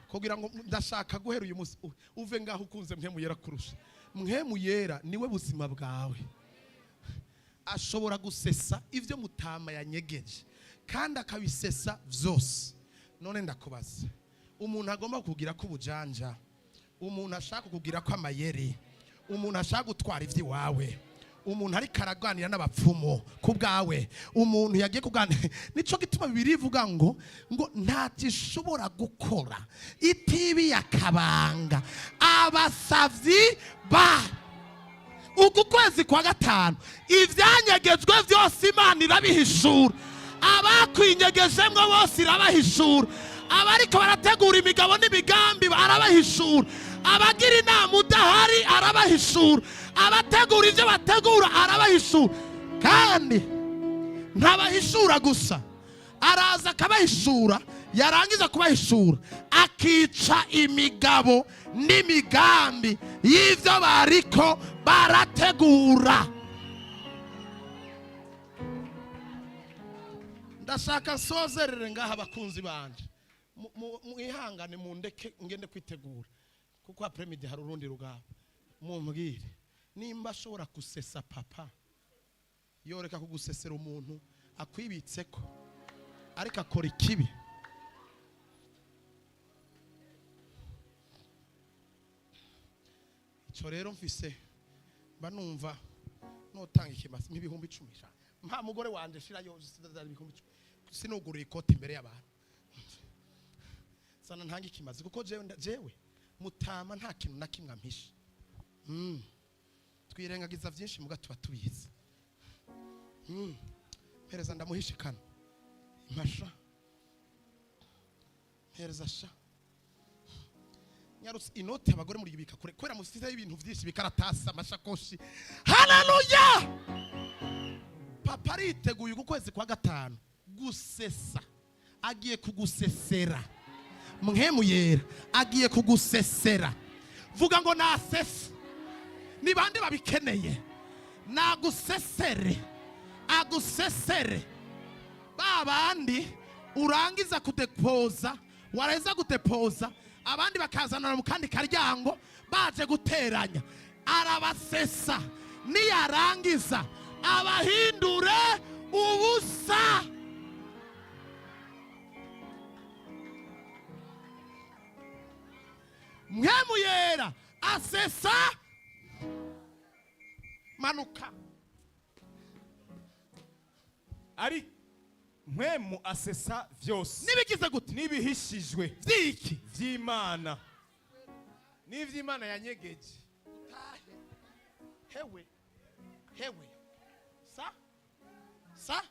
kugira ngo ndashaka guhera uyu munsi uve ngaho ukunze Mpwemu Yera kurusha. Mpwemu Yera niwe buzima bwawe, ashobora gusesa ivyo Mutama yanyegeje kandi akabisesa vyose. None ndakubaza, umuntu agomba kugira ko ubujanja, umuntu ashaka kugira ko amayeri, umuntu ashaka gutwara ivyi wawe, umuntu ari karaganira n'abapfumu kubgawe, umuntu yagiye kuganira, nico gituma Bibiliya ivuga ngo ntakishobora gukora itibi yakabanga abasavyi ba. Uku kwezi kwa gatanu ivyanyegejwe vyose Imana irabihishura, abakwinyegejemwe bose irabahishura, abariko barategura imigabo n'imigambi arabahishura, abagira inama udahari arabahishura, abategura ivyo bategura arabahishura. Kandi ntabahishura gusa, araza akabahishura, yarangiza kubahishura akica imigabo n'imigambi y'ivyo bariko barategura. Ndashaka nsozerere ngaha abakunzi banje, mwihangane mundeke ngende kwitegura, kuko apremidi hari urundi rugabo. Mumbwire nimba ashobora gusesa papa, yoreka kugusesera umuntu akwibitseko ariko akora ikibi. Ico rero mfise banumva notanga ikimasa nk'ibihumbi 10. Mpa mugore wanje shira yo 10,000. sinugura ikote imbere y'abantu sana ntanga ikimazi kuko jewe mutama nta kintu na kimwe ampisha twirengagiza byinshi muga tuba tubizi pereza ndamuhishikana impasha pereza sha nyarutse inote abagore muri bika kure kwera musitiza y'ibintu byinshi bikaratasa amashakoshi haleluya papa ariteguye ukwezi kwa gatanu gusesa agiye kugusesera Mpwemu Yera agiye kugusesera vuga ngo nasese ni bande babikeneye nagusesere agusesere babandi urangiza kudepoza wareza gudepoza abandi bakazana mu kandi karyango baje guteranya arabasesa niyarangiza abahindure ubusa Mpwemu Yera asesa manuka ari Mpwemu asesa vyose nibigize gute nibihishijwe vyiki vy'Imana n'ivy'Imana yanyegeje utahe hewe sa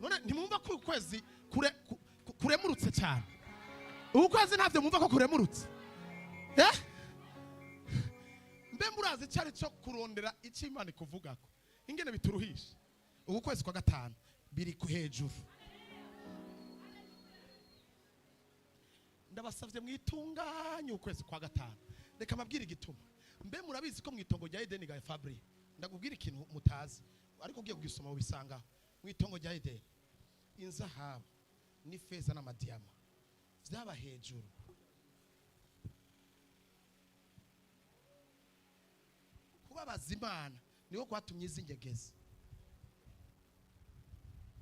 none ntimwumva ko ukwezi kuremurutse cyane ukwezi ntavyo mwumva ko kuremurutse mbe murazi cyari cyo kurondera icyo Imana ikuvugako ingene bituruhisha ukwezi kwa gatanu biri ku hejuru ndabasavye mwitunganye ukwezi kwa gatanu reka mabwire igituma mbe murabizi ko mwitongo rya Edeni ga Fabri ndakubwira ikintu mutazi ariko ugiye kugisoma ubisangaho mwitongo rya Edeni inzahabu n'ifeza n'amadiyama byaba hejuru kubabaza Imana niho kwatumye izingegeza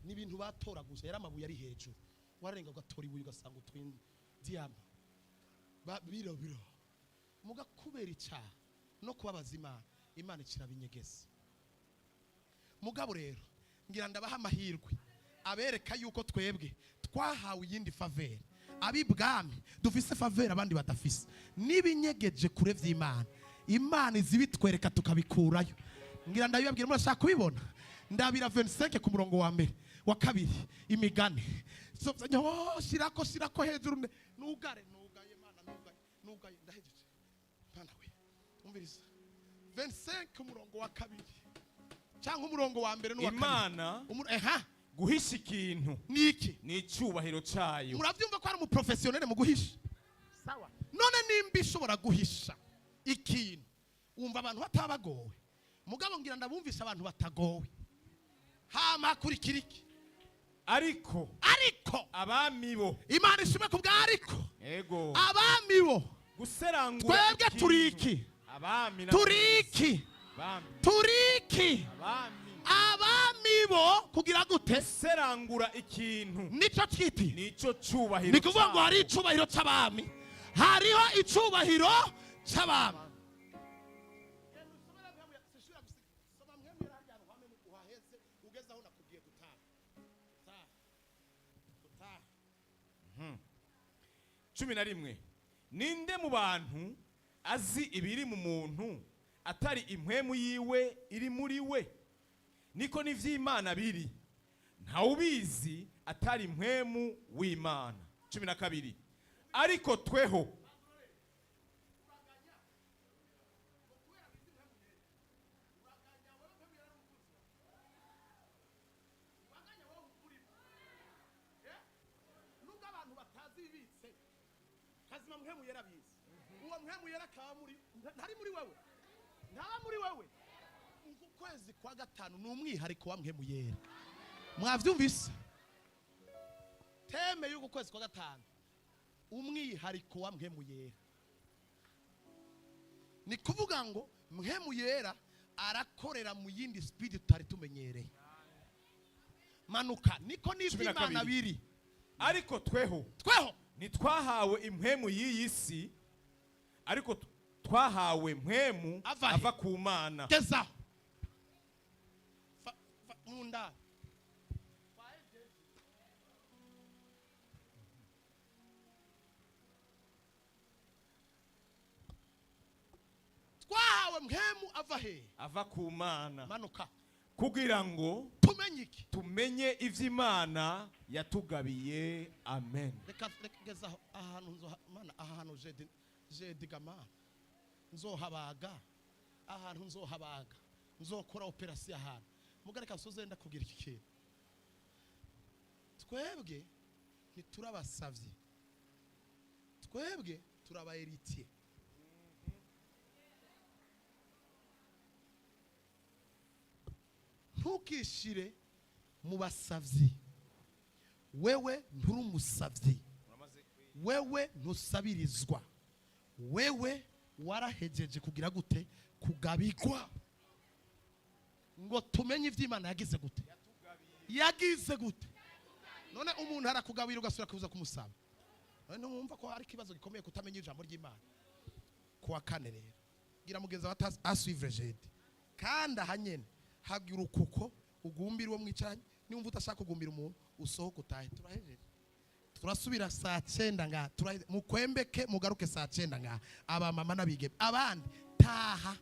ni ibintu batoraguza yari amabuye ari hejuru warenga ugatora ibuye ugasanga utwindi diyama biro muga kubera icyaha no kubabaza Imana ikirabinyegeza mugabo rero ngira ndabaha amahirwe abereka yuko twebwe twahawe yindi favere abibwami dufise favere abandi badafise nibinyegeje kure vy'Imana Imana izibitwereka tukabikurayo ngira ndabibabwira murashaka kubibona ndabira 25 ku murongo wa mbere wa kabiri imigani shirako hejuru nugaye Mana nugaye ndahejeje Mana we umviriza 25 ku murongo wa kabiri cyangwa umurongo wa mbere n'uwa kabiri Imana guhisha ikintu niki ni icubahiro cayo muravyumva ko ari mu professionnel mu guhisha sawa none nimba ishobora guhisha ikintu wumva abantu batabagowe mugabo ngira ndabumvisha abantu batagowe hama kurikiriki ariko abami bo Imana ishime ku bwa ariko yego abami bo guserangura twebwe turiki abami abami bo kugira gute serangura ikintu nico twiti nico cubahiro nikuvuga ngo hari icubahiro c'abami hariho icubahiro c'abami cumi na rimwe ninde mu bantu azi ibiri mu muntu atari impwemu yiwe iri muri we niko n'ivy'Imana biri ntawubizi atari impwemu w'Imana 12 ariko tweho Mpwemu Yera bizi uwo Mpwemu Yera akaba ntari muri wewe ntaba muri wewe ukwezi kwa gatanu n'umwihariko wa Mpwemu Yera mwavyumvise teme y'uko kwezi kwa gatanu umwihariko wa Mpwemu Yera ni kuvuga ngo Mpwemu Yera arakorera mu yindi speed tutari tumenyereye manuka niko n'ivy'Imana biri ariko tweho nitwahawe impwemu y'iyisi ariko twahawe mpwemu ava ku Mana geza munda yawe mpwemu ava he? ava ku Mana Manuka kugira ngo tumenye iki? tumenye ivy'Imana yatugabiye. Amen. Reka gezaho ahantu mana ahantu je digama nzohabaga ahantu nzohabaga nzokora operation ahantu mugareka soze nda kugira iki kintu. Twebwe ntiturabasavye, twebwe turaba héritier. Ntukishire mu basavyi, wewe nturi umusavyi, wewe ntusabirizwa, wewe warahejeje kugira gute? Kugabigwa. Ngo tumenye ivy'Imana yagize gute? Yagize gute? None umuntu arakugabira ugasura kuza kumusaba. None mwumva ko hari kibazo gikomeye kutamenya ijambo ry'Imana. Kuwa kane rero gira mugenza wa asuivre jede kandi ahanyene hagira ukuko ugumbira uwo mwicaranye. Niwumva utashaka kugumbira umuntu usohoka utahe. Turahejeje, turasubira saa 9 nga mukwembeke mugaruke saa 9 nga aba mama nabige abandi taha